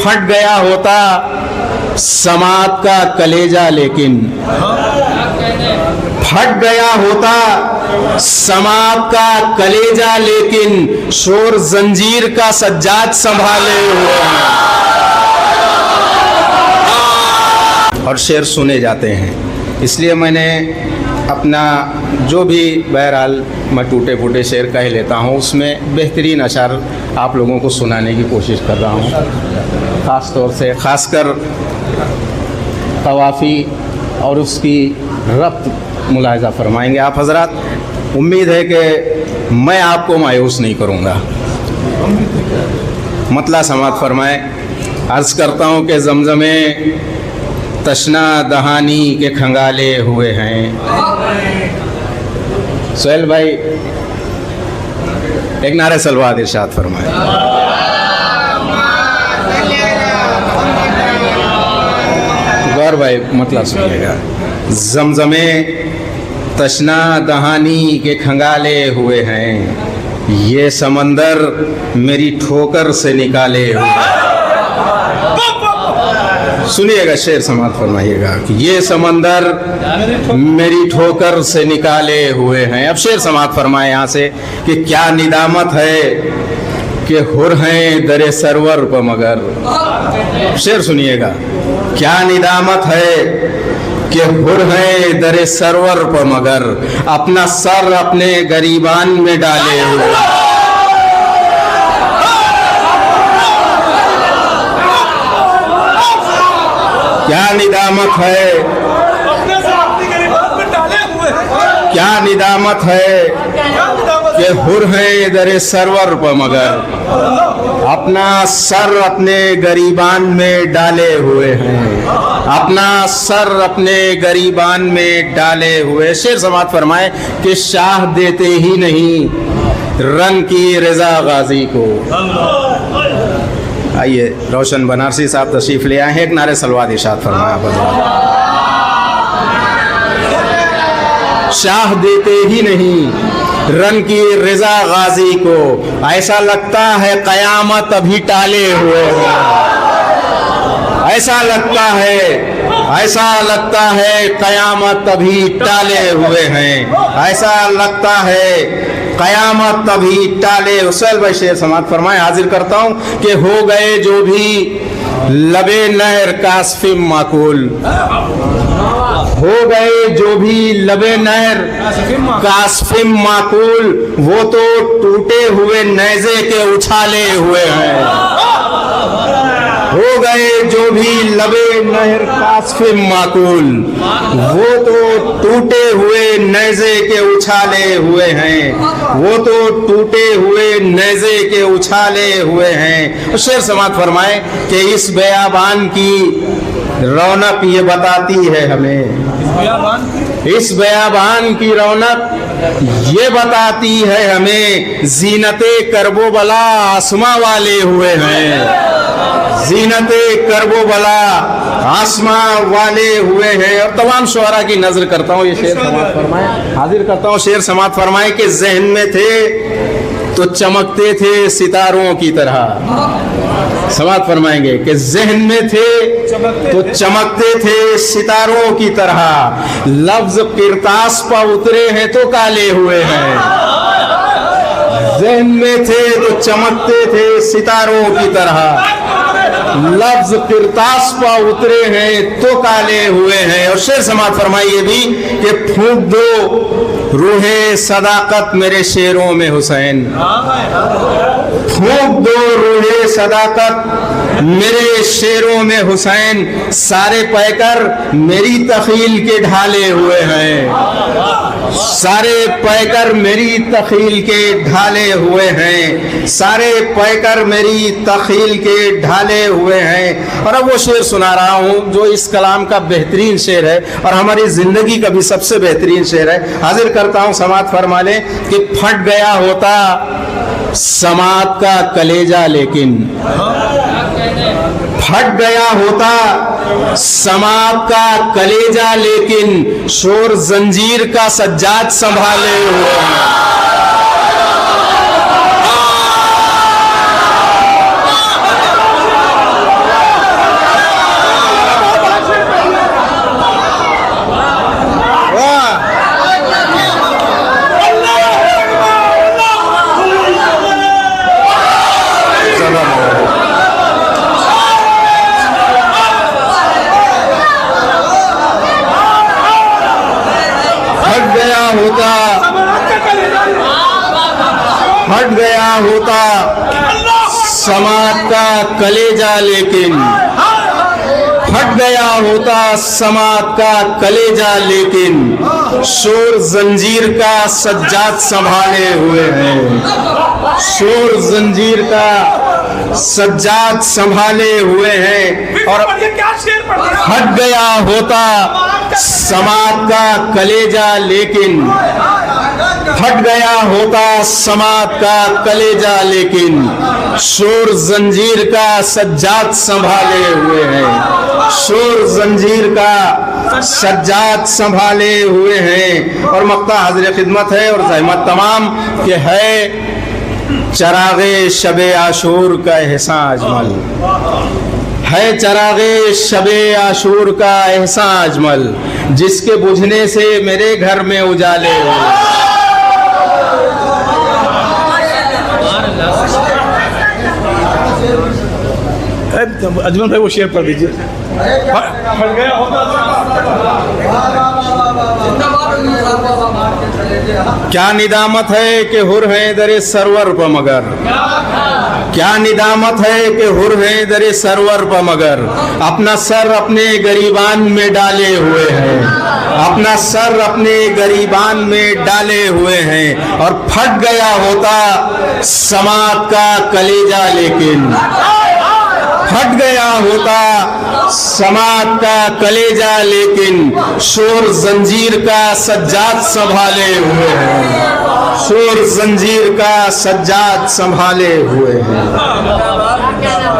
फट गया होता समात का कलेजा, लेकिन फट गया होता समात का कलेजा, लेकिन शोर जंजीर का सज्जाद संभाले हुए हैं। और शेर सुने जाते हैं, इसलिए मैंने अपना जो भी बहरहाल मैं टूटे फूटे शेर कह लेता हूँ, उसमें बेहतरीन अशार आप लोगों को सुनाने की कोशिश कर रहा हूँ। ख़ास तौर से ख़ासकर तवाफ़ी और उसकी रब्त मुलाहिज़ा फरमाएंगे आप हज़रात। उम्मीद है कि मैं आपको मायूस नहीं करूँगा। मतला समात फरमाए। अर्ज़ करता हूँ कि ज़मज़मे तशना दहानी के खंगाले हुए हैं। सुहेल भाई एक नारे सलवात इरशाद फरमाए। गौर भाई मतलब सुनिएगा। ज़मज़मे तशना दहानी के खंगाले हुए हैं, ये समंदर मेरी ठोकर से निकाले हुए हैं। सुनिएगा, शेर समात फरमाइएगा कि ये समंदर मेरी ठोकर से निकाले हुए हैं। अब शेर समात फरमाए यहाँ से कि क्या निदामत है कि हुर हैं दरे सरवर पर मगर। शेर सुनिएगा, क्या निदामत है कि हुर हैं दरे सरवर पर मगर, अपना सर अपने गरीबान में डाले हुए। क्या निदामत है, क्या निदामत है कि हुर हैं दरे सरवर पर मगर, अपना सर अपने गरीबान में डाले हुए हैं, अपना सर अपने गरीबान में डाले हुए। शेर समात फरमाए कि शाह देते ही नहीं रंग की रजा गाजी को। आइए रोशन बनारसी साहब तशरीफ ले आए हैं, एक नारे सलवात इरशाद फरमाया। शाह देते ही नहीं रन की रजा गाजी को, ऐसा लगता है कयामत अभी टाले हुए हैं। ऐसा लगता है, ऐसा लगता है कयामत अभी टाले हुए हैं। ऐसा लगता है कयामत अभी टाले। हुसैन भाई शेर समात फरमाए। हाजिर करता हूँ कि हो गए जो भी लबे नहर कासफिम माकूल, हो गए जो भी लबे नहर कासफिम माकूल, वो तो टूटे हुए नेज़े के उछाले हुए हैं। हो गए जो भी लबे नहर कासफिम माकूल, वो तो टूटे हुए नेज़े के उछाले हुए हैं, वो तो टूटे हुए नेज़े के उछाले हुए हैं। शेर समात फरमाए कि इस बयाबान की रौनक ये बताती है हमें, इस बयाबान की रौनक ये बताती है हमें, जीनते करबो बला आसमां वाले हुए हैं, जीनते करबो बला आसमां वाले हुए हैं। और तमाम शुअरा की नजर करता हूँ, ये शेर समात फरमाए। हाजिर करता हूँ शेर समात फरमाए कि जहन में थे तो चमकते थे सितारों की तरह। समात फरमाएंगे कि जहन में थे तो चमकते थे सितारों की तरह, लफ्ज किरतास पर उतरे हैं तो काले हुए हैं। जहन में थे तो चमकते थे सितारों की तरह, लफ्ज किरतास पर उतरे हैं तो काले हुए हैं। और शेर समात फरमाइए भी कि फूंक दो रूहे सदाकत मेरे शेरों में हुसैन, फूंक दो रूहे सदाकत मेरे शेरों में हुसैन, सारे पैकर मेरी तखील के ढाले हुए हैं, सारे पैकर मेरी तखील के ढाले हुए हैं, सारे पैकर मेरी तखील के ढाले हुए हैं। और अब वो शेर सुना रहा हूँ जो इस कलाम का बेहतरीन शेर है और हमारी जिंदगी का भी सबसे बेहतरीन शेर है। हाजिर करता हूँ, समात फरमा लें कि फट गया होता समात का कलेजा, लेकिन फट गया होता समात का कलेजा, लेकिन शोर जंजीर का सज्जाद संभाले हुए हैं। होता समाज का कलेजा, लेकिन फट गया होता समाज का कलेजा, लेकिन शोर जंजीर का सज्जाद संभाले हुए हैं। शोर जंजीर का सज्जाद संभाले हुए हैं। और फट गया होता समाज का कलेजा, लेकिन फट गया होता समाज का कलेजा, लेकिन शोर जंजीर का सज्जाद संभाले हुए हैं। शोर जंजीर का सज्जाद संभाले हुए हैं। और मक्ता हाजिर खिदमत है और ज़हमत तमाम के है चरागे शबे आशूर का एहसान अजमल, है चरागे शबे आशूर का एहसान अजमल, जिसके बुझने से मेरे घर में उजाले हुए। अजमल भाई वो शेयर कर दीजिए। क्या निदामत है कि हुर है दरे सरवर पर मगर, क्या निदामत है कि हुर है दरे सरवर पर मगर, अपना सर अपने गरीबान में डाले हुए हैं। अपना सर अपने गरीबान में डाले हुए हैं। और फट गया होता समाज का कलेजा, लेकिन फट गया होता समाज का कलेजा, लेकिन शोर जंजीर का सज्जाद संभाले हुए हैं। शोर जंजीर का सज्जाद संभाले हुए हैं।